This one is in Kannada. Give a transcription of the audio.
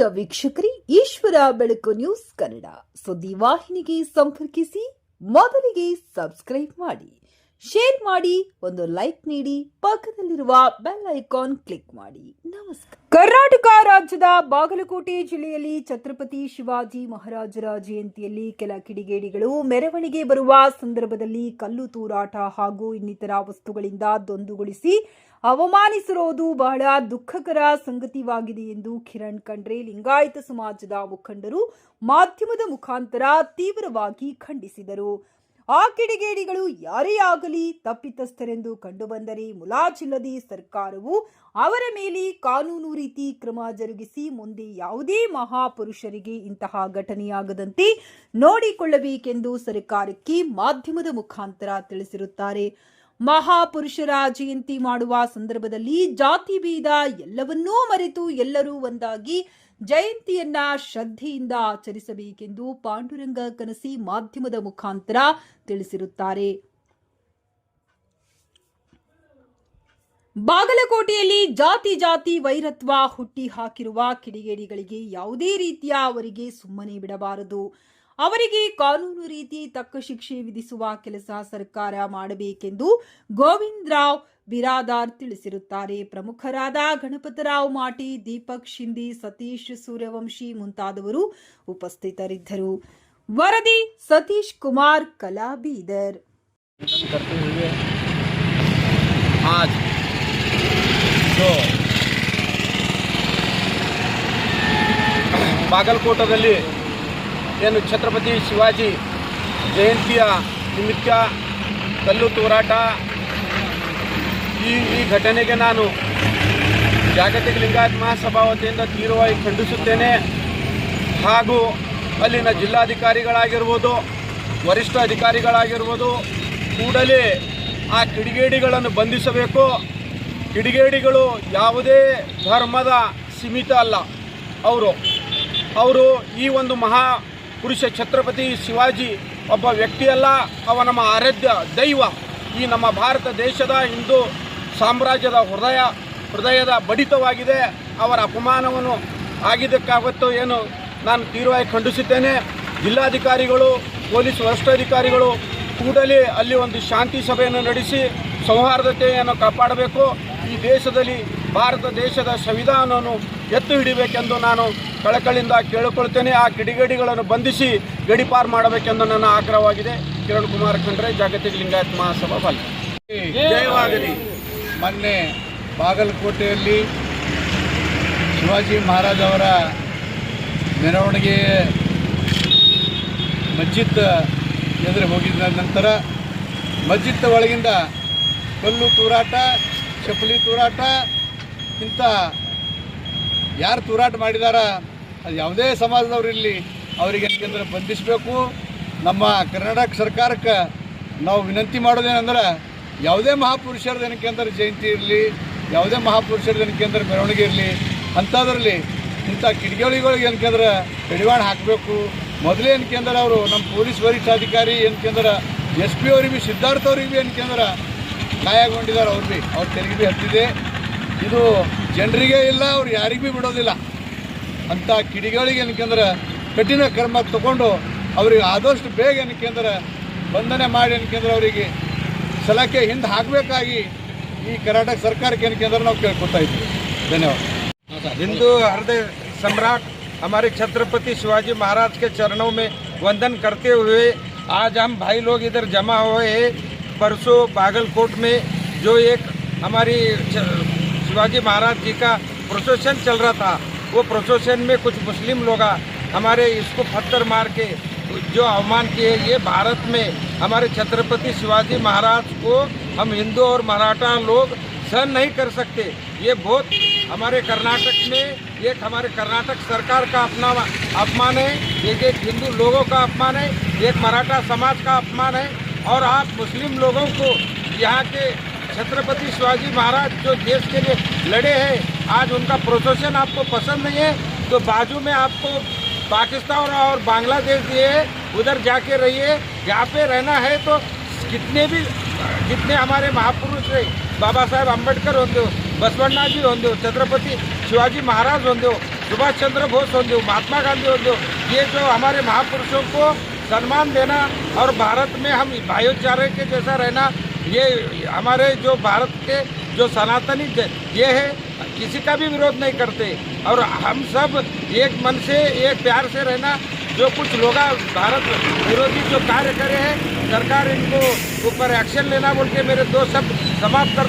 ಪ್ರಿಯ ವೀಕ್ಷಕರೇ, ಈಶ್ವರ ಬೆಳಕು ನ್ಯೂಸ್ ಕನ್ನಡ ಸುದ್ದಿ ವಾಹಿನಿಗೆ ಸಂಪರ್ಕಿಸಿ. ಮೊದಲಿಗೆ ಸಬ್ಸ್ಕ್ರೈಬ್ ಮಾಡಿ, ಶೇರ್ ಮಾಡಿ, ಒಂದು ಲೈಕ್ ನೀಡಿ, ಪಕ್ಕದಲ್ಲಿರುವ ಬೆಲ್ ಐಕಾನ್ ಕ್ಲಿಕ್ ಮಾಡಿ. ನಮಸ್ಕಾರ. ಕರ್ನಾಟಕ ರಾಜ್ಯದ ಬಾಗಲಕೋಟೆ ಜಿಲ್ಲೆಯಲ್ಲಿ ಛತ್ರಪತಿ ಶಿವಾಜಿ ಮಹಾರಾಜರ ಜಯಂತಿಯಲ್ಲಿ ಕೆಲ ಕಿಡಿಗೇಡಿಗಳು ಮೆರವಣಿಗೆ ಬರುವ ಸಂದರ್ಭದಲ್ಲಿ ಕಲ್ಲು ತೂರಾಟ ಹಾಗೂ ಇನ್ನಿತರ ವಸ್ತುಗಳಿಂದ ದೊಂದುಗೊಳಿಸಿ ಅವಮಾನಿಸಿರುವುದು ಬಹಳ ದುಃಖಕರ ಸಂಗತಿಯಾಗಿದೆ ಎಂದು ಕಿರಣ್ ಖಂಡ್ರೆ ಲಿಂಗಾಯತ ಸಮಾಜದ ಮುಖಂಡರು ಮಾಧ್ಯಮದ ಮುಖಾಂತರ ತೀವ್ರವಾಗಿ ಖಂಡಿಸಿದರು. ಆ ಕಿಡಿಗೇಡಿಗಳು ಯಾರೇ ಆಗಲಿ ತಪ್ಪಿತಸ್ಥರೆಂದು ಕಂಡುಬಂದರೆ ಮುಲಾಜಿಲ್ಲದೆ ಸರ್ಕಾರವು ಅವರ ಮೇಲೆ ಕಾನೂನು ರೀತಿ ಕ್ರಮ ಜರುಗಿಸಿ ಮುಂದೆ ಯಾವುದೇ ಮಹಾಪುರುಷರಿಗೆ ಇಂತಹ ಘಟನೆಯಾಗದಂತೆ ನೋಡಿಕೊಳ್ಳಬೇಕೆಂದು ಸರ್ಕಾರಕ್ಕೆ ಮಾಧ್ಯಮದ ಮುಖಾಂತರ ತಿಳಿಸಿರುತ್ತಾರೆ. ಮಹಾಪುರುಷರ ಜಯಂತಿ ಮಾಡುವ ಸಂದರ್ಭದಲ್ಲಿ ಜಾತಿ ಭೇದ ಎಲ್ಲವನ್ನೂ ಮರೆತು ಎಲ್ಲರೂ ಒಂದಾಗಿ ಜಯಂತಿಯನ್ನ ಶ್ರದ್ಧೆಯಿಂದ ಆಚರಿಸಬೇಕೆಂದು ಪಾಂಡುರಂಗ ಕನಸಿ ಮಾಧ್ಯಮದ ಮುಖಾಂತರ ತಿಳಿಸಿರುತ್ತಾರೆ. ಬಾಗಲಕೋಟೆಯಲ್ಲಿ ಜಾತಿ ವೈರತ್ವ ಹುಟ್ಟಿ ಹಾಕಿರುವ ಕಿಡಿಗೇಡಿಗಳಿಗೆ ಯಾವುದೇ ರೀತಿಯ ಅವರಿಗೆ ಸುಮ್ಮನೆ ಬಿಡಬಾರದು. ಅವರಿಗೆ ಕಾನೂನು ರೀತಿ ತಕ್ಕ ಶಿಕ್ಷೆ ವಿಧಿಸುವ ಕೆಲಸ ಸರ್ಕಾರ ಮಾಡಬೇಕೆಂದು ಗೋವಿಂದರಾವ್ ಬಿರಾದಾರ್ ತಿಳಿಸಿರುತ್ತಾರೆ. ಪ್ರಮುಖರಾದ ಗಣಪತರಾವ್ ಮಾಟಿ, ದೀಪಕ್ ಶಿಂದೆ, ಸತೀಶ್ ಸೂರ್ಯವಂಶಿ ಮುಂತಾದವರು ಉಪಸ್ಥಿತರಿದ್ದರು. ವರದಿ ಸತೀಶ್ ಕುಮಾರ್ ಕಲಾ ಬೀದರ್. ಬಾಗಲಕೋಟದಲ್ಲಿ ಏನು ಛತ್ರಪತಿ ಶಿವಾಜಿ ಜಯಂತಿಯ ನಿಮಿತ್ತ ಕಲ್ಲು ತೂರಾಟ ಈ ಘಟನೆಗೆ ನಾನು ಜಾಗತಿಕ ಲಿಂಗಾಯತ ಮಹಾಸಭಾ ವತಿಯಿಂದ ತೀವ್ರವಾಗಿ ಖಂಡಿಸುತ್ತೇನೆ. ಹಾಗೂ ಅಲ್ಲಿನ ಜಿಲ್ಲಾಧಿಕಾರಿಗಳಾಗಿರ್ಬೋದು, ವರಿಷ್ಠ ಅಧಿಕಾರಿಗಳಾಗಿರ್ಬೋದು, ಕೂಡಲೇ ಆ ಕಿಡಿಗೇಡಿಗಳನ್ನು ಬಂಧಿಸಬೇಕು. ಕಿಡಿಗೇಡಿಗಳು ಯಾವುದೇ ಧರ್ಮದ ಸೀಮಿತ ಅಲ್ಲ. ಅವರು ಈ ಒಂದು ಮಹಾಪುರುಷ ಛತ್ರಪತಿ ಶಿವಾಜಿ ಒಬ್ಬ ವ್ಯಕ್ತಿಯಲ್ಲ, ಅವ ನಮ್ಮ ಆರಾಧ್ಯ ದೈವ. ಈ ನಮ್ಮ ಭಾರತ ದೇಶದ ಹಿಂದೂ ಸಾಮ್ರಾಜ್ಯದ ಹೃದಯದ ಬಡಿತವಾಗಿದೆ. ಅವರ ಅಪಮಾನವನ್ನು ಆಗಿದ್ದಕ್ಕಾಗತ್ತೋ ಏನು ನಾನು ತೀವ್ರವಾಗಿ ಖಂಡಿಸುತ್ತೇನೆ. ಜಿಲ್ಲಾಧಿಕಾರಿಗಳು, ಪೊಲೀಸ್ ವರಿಷ್ಠಾಧಿಕಾರಿಗಳು ಕೂಡಲೇ ಅಲ್ಲಿ ಒಂದು ಶಾಂತಿ ಸಭೆಯನ್ನು ನಡೆಸಿ ಸೌಹಾರ್ದತೆಯನ್ನು ಕಾಪಾಡಬೇಕು. ಈ ದೇಶದಲ್ಲಿ ಭಾರತ ದೇಶದ ಸಂವಿಧಾನವನ್ನು ಎತ್ತು ಹಿಡಿಬೇಕೆಂದು ನಾನು ಕಳಕಳಿಯಿಂದ ಕೇಳಿಕೊಳ್ತೇನೆ. ಆ ಕಿಡಿಗೇಡಿಗಳನ್ನು ಬಂಧಿಸಿ ಗಡಿಪಾರು ಮಾಡಬೇಕೆಂದು ನನ್ನ ಆಗ್ರಹವಾಗಿದೆ. ಕಿರಣ್ ಕುಮಾರ್ ಖಂಡ್ರೆ, ಜಾಗತಿಕ ಲಿಂಗಾಯತ ಮಹಾಸಭಾ ಬಾಲಿ. ಜಯವಾಗಲಿ. ಮೊನ್ನೆ ಬಾಗಲಕೋಟೆಯಲ್ಲಿ ಶಿವಾಜಿ ಮಹಾರಾಜ್ ಅವರ ಮೆರವಣಿಗೆ ಮಸ್ಜಿದ್ ಎದುರು ಹೋಗಿದ್ದ ನಂತರ ಮಸ್ಜಿದ್ ಒಳಗಿಂದ ಕಲ್ಲು ತೂರಾಟ, ಚಪ್ಪಲಿ ತೂರಾಟ, ಇಂಥ ಯಾರು ತೂರಾಟ ಮಾಡಿದಾರ ಅದು ಯಾವುದೇ ಸಮಾಜದವ್ರು ಇರಲಿ ಅವರಿಗೆ ಏನಂದ್ರೆ ಬಂಧಿಸಬೇಕು. ನಮ್ಮ ಕರ್ನಾಟಕ ಸರ್ಕಾರಕ್ಕೆ ನಾವು ವಿನಂತಿ ಮಾಡೋದೇನೆಂದ್ರೆ ಯಾವುದೇ ಮಹಾಪುರುಷರದ್ದು ಏನಕ್ಕೆ ಅಂದ್ರೆ ಜಯಂತಿ ಇರಲಿ, ಯಾವುದೇ ಮಹಾಪುರುಷರದ್ದು ಏನಕ್ಕೆ ಅಂದ್ರೆ ಮೆರವಣಿಗೆ ಇರಲಿ, ಅಂಥದ್ರಲ್ಲಿ ಇಂಥ ಕಿಡಿಗೇಡಿಗಳಿಗೆ ಏನಕ್ಕೆ ಅಂದ್ರೆ ಕಡಿವಾಣ ಹಾಕಬೇಕು. ಮೊದಲೇ ಏನಕ್ಕೆ ಅಂದ್ರೆ ಅವರು ನಮ್ಮ ಪೊಲೀಸ್ ವರಿಷ್ಠಾಧಿಕಾರಿ ಏನಕ್ಕೆ ಅಂದ್ರೆ SP ಅವ್ರಿಗೆ ಭೀ, ಸಿದ್ಧಾರ್ಥ ಅವ್ರಿಗೆ ಭೀ ಏನಕ್ಕೆ ಅಂದ್ರೆ ಗಾಯಗೊಂಡಿದ್ದಾರೆ. ಅವ್ರ ತೆರಿಗೆ ಭೀ ಹತ್ತಿದೆ. ಇದು ಜನರಿಗೆ ಇಲ್ಲ, ಅವ್ರು ಯಾರಿಗೂ ಭೀ ಬಿಡೋದಿಲ್ಲ. ಅಂಥ ಕಿಡಿಗಳಿಗೆ ಏನಕ್ಕೆ ಅಂದ್ರೆ ಕಠಿಣ ಕ್ರಮ ತಗೊಂಡು ಅವ್ರಿಗೆ ಆದಷ್ಟು ಬೇಗ ಏನಕ್ಕೆ ಅಂದ್ರೆ ಬಂಧನೆ ಮಾಡಿ ಏನಕ್ಕೆ ಅಂದ್ರೆ ಅವರಿಗೆ ಸಲಹೆ ಹಿಂದೆ ಹಾಕಬೇಕಾಗಿ ಈ ಕರ್ನಾಟಕ ಸರ್ಕಾರಕ್ಕೆ ಏನಕ್ಕೆ ಅಂದ್ರೆ ನಾವು ಕೇಳ್ಕೊತಾ ಇದ್ದೀವಿ. ಧನ್ಯವಾದ. हिंदू हृदय सम्राट हमारे छत्रपति शिवाजी महाराज के चरणों में वंदन करते हुए आज हम भाई लोग इधर जमा हुए हैं। परसों बागलकोट में जो एक हमारी शिवाजी महाराज जी का प्रोसेशन चल रहा था, वो प्रोसेशन में कुछ मुस्लिम लोग हमारे इसको पत्थर मार के जो अवमान किए, ये भारत में हमारे छत्रपति शिवाजी महाराज को हम हिंदू और मराठा लोग सहन नहीं कर सकते। ये बहुत हमारे कर्नाटक में एक हमारे कर्नाटक सरकार का अपमान है, एक हिंदू लोगों का अपमान है, एक मराठा समाज का अपमान है। और आप मुस्लिम लोगों को यहाँ के छत्रपति शिवाजी महाराज जो देश के लिए लड़े हैं, आज उनका प्रोसेशन आपको पसंद नहीं है तो बाजू में आपको पाकिस्तान और बांग्लादेश दिए, उधर जाके रहिए। यहाँ पे रहना है तो जितने हमारे महापुरुष है, बाबा साहेब अंबेडकर होंगे, बसवण्णा जी होंगे, छत्रपति शिवाजी महाराज होंगे, सुभाष चंद्र बोस हो, महात्मा गांधी हो, ये जो हमारे महापुरुषों को सम्मान देना और भारत में हम भाईचारे के जैसा रहना, ये हमारे जो भारत के जो सनातनी ये है, किसी का भी विरोध नहीं करते और हम सब एक मन से एक प्यार से रहना। जो कुछ लोग भारत विरोधी जो कार्य करे हैं, सरकार इनको ऊपर एक्शन लेना बोल के मेरे दो शब्द समाप्त कर